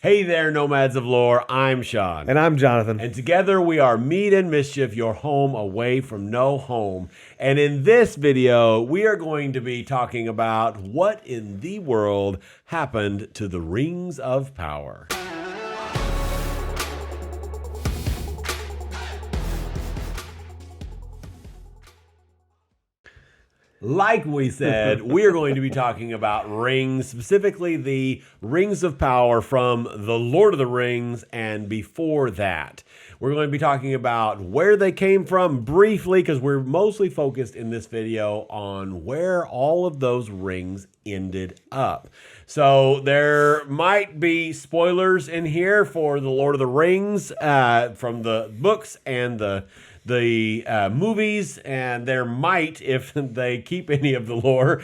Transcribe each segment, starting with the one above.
Hey there, Nomads of Lore. I'm Shawn. And I'm Jonathan. And together we are Mead and Mischief, your home away from no home. And in this video, we are going to be talking about what in the world happened to the Rings of Power. Like we said, we are going to be talking about rings, specifically the Rings of Power from The Lord of the Rings and before that. We're going to be talking about where they came from briefly, because we're mostly focused in this video on where all of those rings ended up. So there might be spoilers in here for The Lord of the Rings from the books and the movies, and there might, if they keep any of the lore,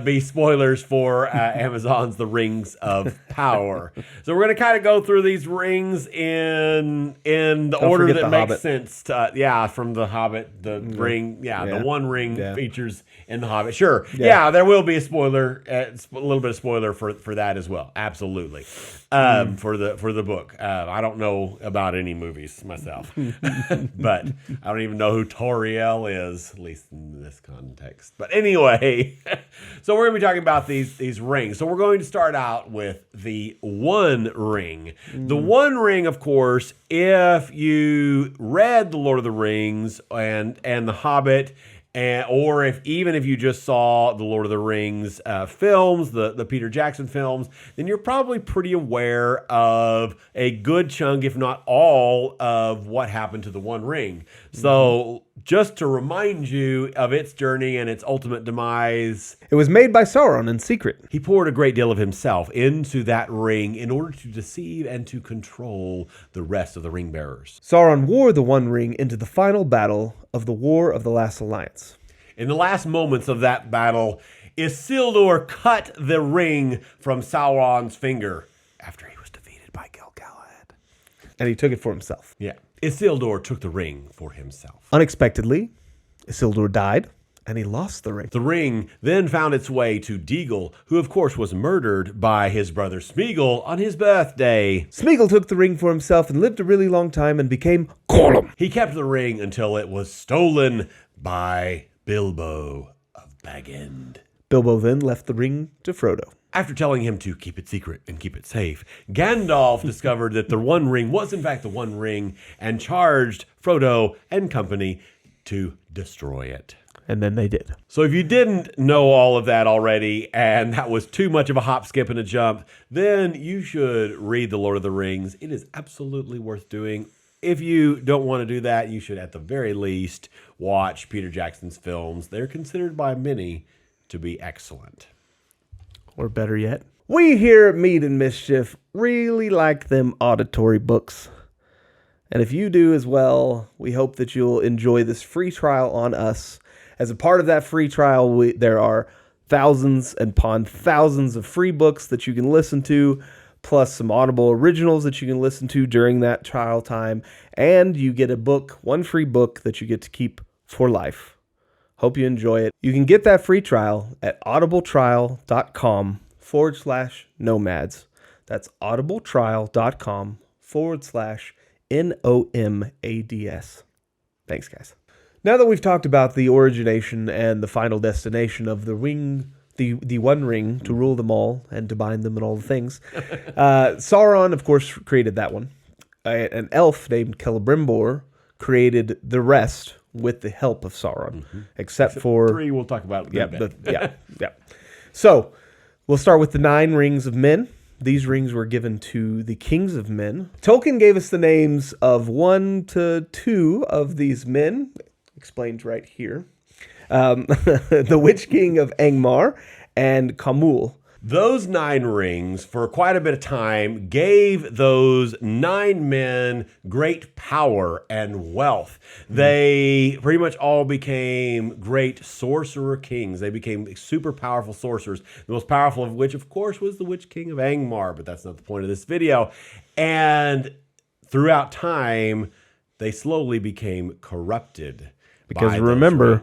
be spoilers for Amazon's The Rings of Power. So we're going to kind of go through these rings in the order that makes sense. From The Hobbit, the ring, the one ring features in The Hobbit. Sure, there will be a spoiler, a little bit of spoiler for that as well. Absolutely, for the book. I don't know about any movies myself, but I don't even know who Toriel is, at least in this context. But anyway, so we're going to be talking about these rings. So we're going to start out with the One Ring. The One Ring, of course, if you read The Lord of the Rings and The Hobbit, or if you just saw the Lord of the Rings films, the Peter Jackson films, then you're probably pretty aware of a good chunk, if not all, of what happened to the One Ring. So just to remind you of its journey and its ultimate demise, it was made by Sauron in secret. He poured a great deal of himself into that ring in order to deceive and to control the rest of the ring bearers. Sauron wore the One Ring into the final battle of the War of the Last Alliance. In the last moments of that battle, Isildur cut the ring from Sauron's finger after he was defeated by Gil-galad. And he took it for himself. Yeah. Isildur took the ring for himself. Unexpectedly, Isildur died, and he lost the ring. The ring then found its way to Deagol, who of course was murdered by his brother Smeagol on his birthday. Smeagol took the ring for himself and lived a really long time and became Gollum. He kept the ring until it was stolen by Bilbo of Bag End. Bilbo then left the ring to Frodo. After telling him to keep it secret and keep it safe, Gandalf discovered that the One Ring was in fact the One Ring and charged Frodo and company to destroy it. And then they did. So if you didn't know all of that already, and that was too much of a hop, skip, and a jump, then you should read The Lord of the Rings. It is absolutely worth doing. If you don't want to do that, you should at the very least watch Peter Jackson's films. They're considered by many to be excellent. Or better yet, we here at Mead and Mischief really like them auditory books. And if you do as well, we hope that you'll enjoy this free trial on us. As a part of that free trial, there are thousands upon thousands of free books that you can listen to, plus some Audible originals that you can listen to during that trial time. And you get a book, one free book that you get to keep for life. Hope you enjoy it. You can get that free trial at audibletrial.com/nomads. That's audibletrial.com/NOMADS. Thanks, guys. Now that we've talked about the origination and the final destination of the ring, the One Ring to rule them all and to bind them and all the things, Sauron, of course, created that one. An elf named Celebrimbor created the rest with the help of Sauron, except for 3 we'll talk about. Yeah. So we'll start with the 9 rings of men. These rings were given to the kings of men. Tolkien gave us the names of 1 to 2 of these men, explained right here. The Witch King of Angmar and Khamûl. Those 9 rings, for quite a bit of time, gave those 9 men great power and wealth. They pretty much all became great sorcerer kings. They became super powerful sorcerers, the most powerful of which, of course, was the Witch King of Angmar, but that's not the point of this video. And throughout time, they slowly became corrupted. Because remember,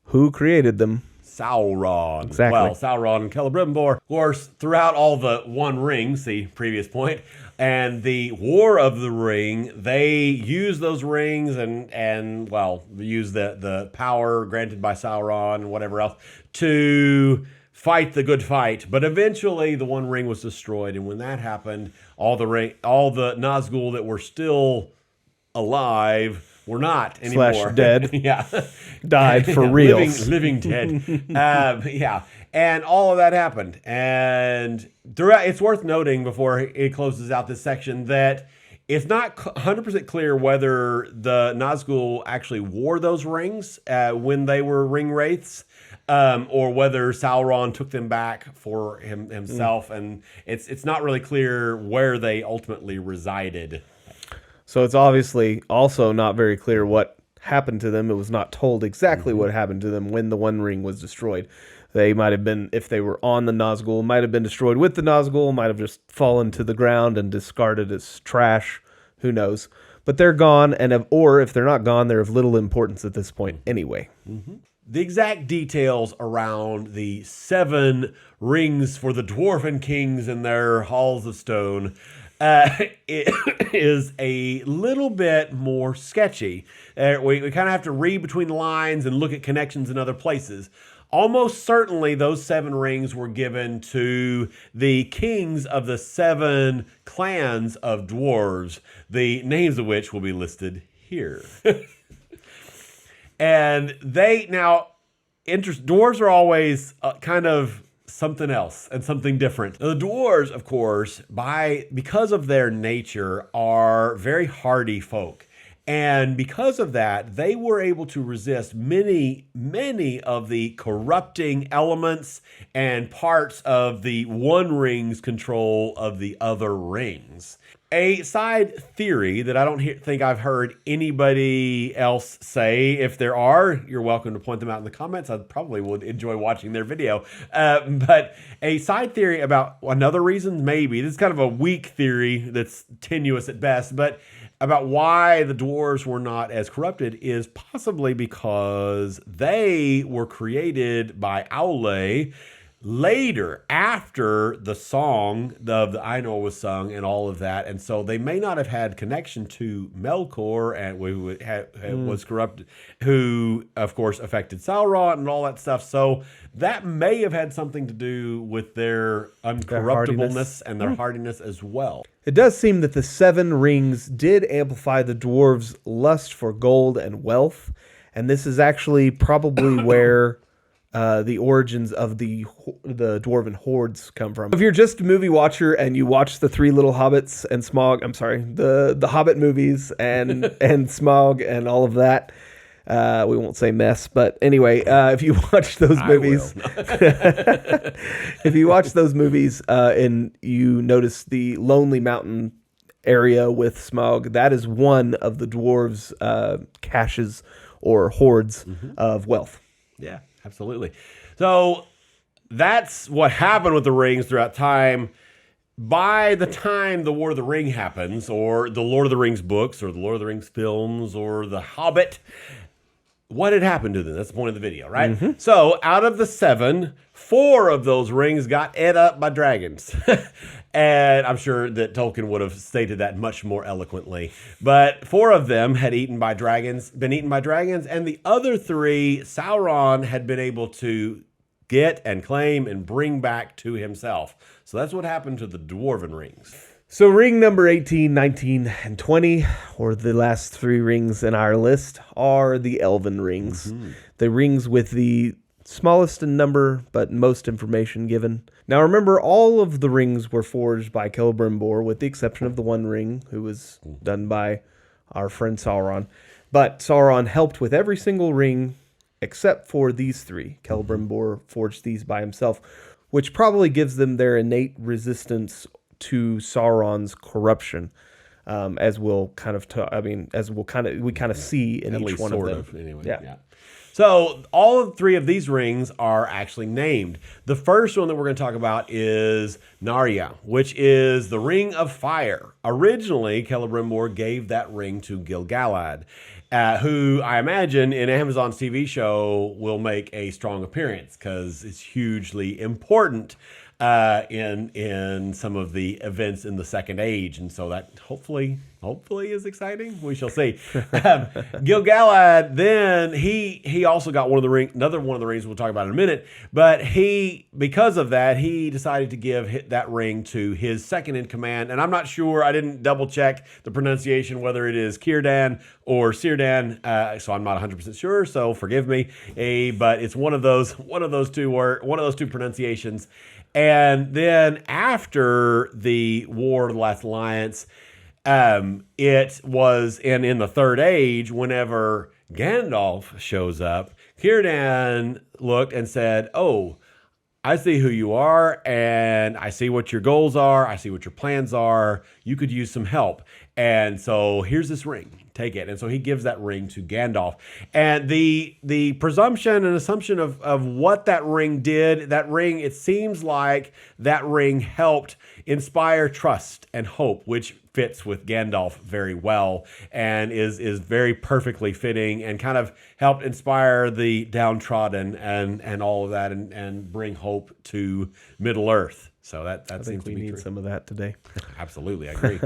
who created them? Sauron. Exactly. Well, Sauron and Celebrimbor, of course, throughout all the One Ring, see previous point, and the War of the Ring, they use those rings and use the power granted by Sauron and whatever else to fight the good fight. But eventually the One Ring was destroyed, and when that happened, all the Nazgul that were still alive were not anymore. Slash dead. Yeah. Died for real. Living dead. Yeah. And all of that happened. And throughout, it's worth noting before it closes out this section that it's not 100% clear whether the Nazgul actually wore those rings when they were ring wraiths, or whether Sauron took them back for himself. And it's not really clear where they ultimately resided. So it's obviously also not very clear what happened to them. It was not told exactly what happened to them when the One Ring was destroyed. They might have been, if they were on the Nazgul, might have been destroyed with the Nazgul, might have just fallen to the ground and discarded as trash. Who knows? But they're gone, or if they're not gone, they're of little importance at this point anyway. Mm-hmm. The exact details around the 7 rings for the Dwarven kings and their halls of stone it is a little bit more sketchy. We kind of have to read between the lines and look at connections in other places. Almost certainly those 7 rings were given to the kings of the 7 clans of dwarves, the names of which will be listed here. And dwarves are always kind of something else and something different. Now, the dwarves, of course, because of their nature, are very hardy folk. And because of that, they were able to resist many, many of the corrupting elements and parts of the One Ring's control of the other rings. A side theory that I don't think I've heard anybody else say, if there are, you're welcome to point them out in the comments. I probably would enjoy watching their video. But a side theory about another reason, maybe, this is kind of a weak theory that's tenuous at best, but about why the dwarves were not as corrupted is possibly because they were created by Aule later, after the song of the Ainur was sung and all of that. And so they may not have had connection to Melkor, and who was corrupted, who, of course, affected Sauron and all that stuff. So that may have had something to do with their uncorruptibleness and their hardiness as well. It does seem that the 7 rings did amplify the dwarves' lust for gold and wealth, and this is actually probably where the origins of the dwarven hordes come from. If you're just a movie watcher and you watch the 3 Little Hobbits and the Hobbit movies and Smaug and all of that, we won't say mess, but anyway, if you watch those movies, if you watch those movies and you notice the Lonely Mountain area with Smaug, that is one of the dwarves' caches or hordes of wealth. Yeah. Absolutely. So that's what happened with the rings throughout time. By the time the War of the Ring happens, or the Lord of the Rings books, or the Lord of the Rings films, or the Hobbit, what had happened to them? That's the point of the video, right? So out of the 7, 4 of those rings got ate up by dragons. And I'm sure that Tolkien would have stated that much more eloquently. But 4 of them had been eaten by dragons, and the other 3, Sauron had been able to get and claim and bring back to himself. So that's what happened to the Dwarven rings. So ring number 18, 19, and 20, or the last 3 rings in our list, are the Elven rings. The rings with the smallest in number, but most information given. Now remember, all of the rings were forged by Celebrimbor, with the exception of the One Ring, who was done by our friend Sauron. But Sauron helped with every single ring except for these 3. Celebrimbor forged these by himself, which probably gives them their innate resistance to Sauron's corruption, as we'll kind of see in At each least one sort of them. anyway. Yeah. So all three of these rings are actually named. The first one that we're going to talk about is Narya, which is the Ring of Fire. Originally, Celebrimbor gave that ring to Gil-galad, who I imagine in Amazon's TV show will make a strong appearance because it's hugely important in some of the events in the Second Age, and so that hopefully is exciting. We shall see. Gil-galad, then he also got another one of the rings we'll talk about in a minute. But because of that, he decided to give that ring to his second in command. And I'm not sure. I didn't double check the pronunciation whether it is Círdan or Círdan. So I'm not 100% sure. So forgive me. But it's one of those two pronunciations. And then after the War of the Last Alliance, it was in the Third Age, whenever Gandalf shows up, Círdan looked and said, "Oh, I see who you are, and I see what your goals are. I see what your plans are. You could use some help. And so here's this ring. Take it." And so he gives that ring to Gandalf. And the presumption and assumption of what that ring did, it seems like that ring helped inspire trust and hope, which fits with Gandalf very well and is very perfectly fitting and kind of helped inspire the downtrodden and all of that and bring hope to Middle-earth. So that seems to be true. We need some of that today. Absolutely, I agree.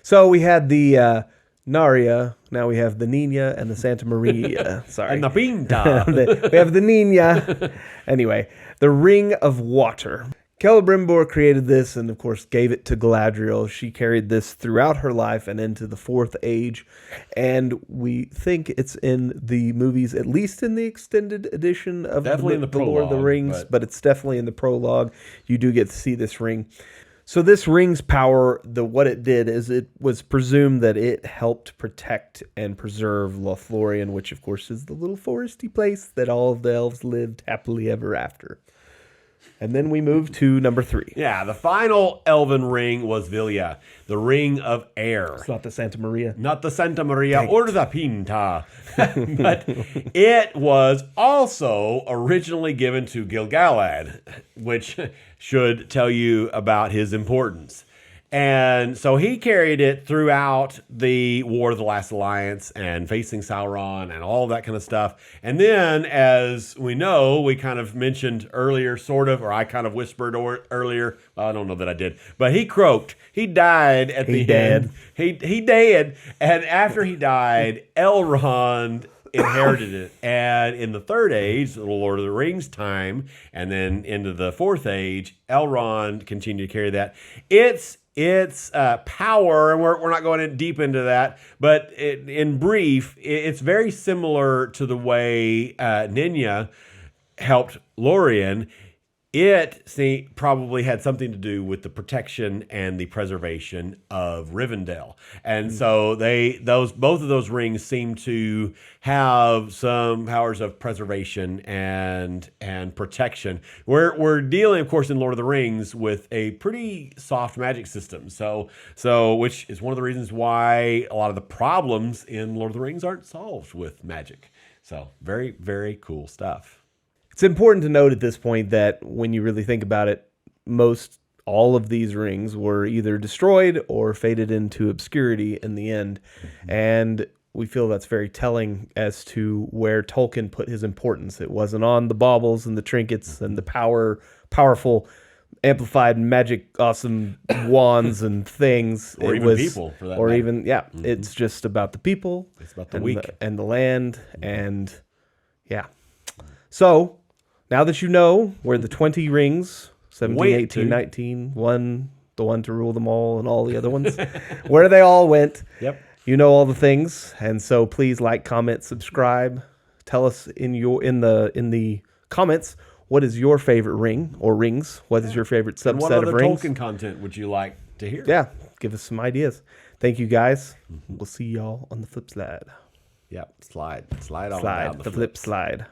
So we had the Narya, now we have the Nina and the Santa Maria. Sorry. And the Pinta. We have the Nina. Anyway, the Ring of Water. Celebrimbor created this and, of course, gave it to Galadriel. She carried this throughout her life and into the Fourth Age. And we think it's in the movies, at least in the extended edition of the Lord of the Rings. But it's definitely in the prologue. You do get to see this ring. So this ring's power, what it did is it was presumed that it helped protect and preserve Lothlorien, which, of course, is the little foresty place that all of the elves lived happily ever after. And then we move to number 3. Yeah, the final elven ring was Vilya, the Ring of Air. It's not the Santa Maria. Not the Santa Maria or the Pinta. But it was also originally given to Gil-galad, which should tell you about his importance. And so he carried it throughout the War of the Last Alliance and facing Sauron and all that kind of stuff. And then, as we know, we kind of mentioned earlier, or I kind of whispered earlier. Well, I don't know that I did. But he croaked. He died at the end. He died. And after he died, Elrond inherited it. And in the Third Age, the Lord of the Rings time, and then into the Fourth Age, Elrond continued to carry that. Its power, and we're not going in deep into that, but in brief, it's very similar to the way Ninya helped Lorien. It probably had something to do with the protection and the preservation of Rivendell. And so both of those rings seem to have some powers of preservation and protection. We're dealing, of course, in Lord of the Rings with a pretty soft magic system. So which is one of the reasons why a lot of the problems in Lord of the Rings aren't solved with magic. So very, very cool stuff. It's important to note at this point that when you really think about it, all of these rings were either destroyed or faded into obscurity in the end. Mm-hmm. And we feel that's very telling as to where Tolkien put his importance. It wasn't on the baubles and the trinkets and the powerful, amplified, magic, awesome wands and things. Or even people, for that matter. Mm-hmm. It's just about the people. It's about the weak. And the land. Mm-hmm. And, yeah. So, now that you know where the 20 rings, 17, 18, 19, the one to rule them all, and all the other ones, where they all went, yep. You know all the things. And so please like, comment, subscribe. Tell us in the comments, what is your favorite ring or rings? What is your favorite subset of rings? What other Tolkien content would you like to hear? Yeah, give us some ideas. Thank you, guys. We'll see y'all on the flip slide. Yep, slide on down the flip slide.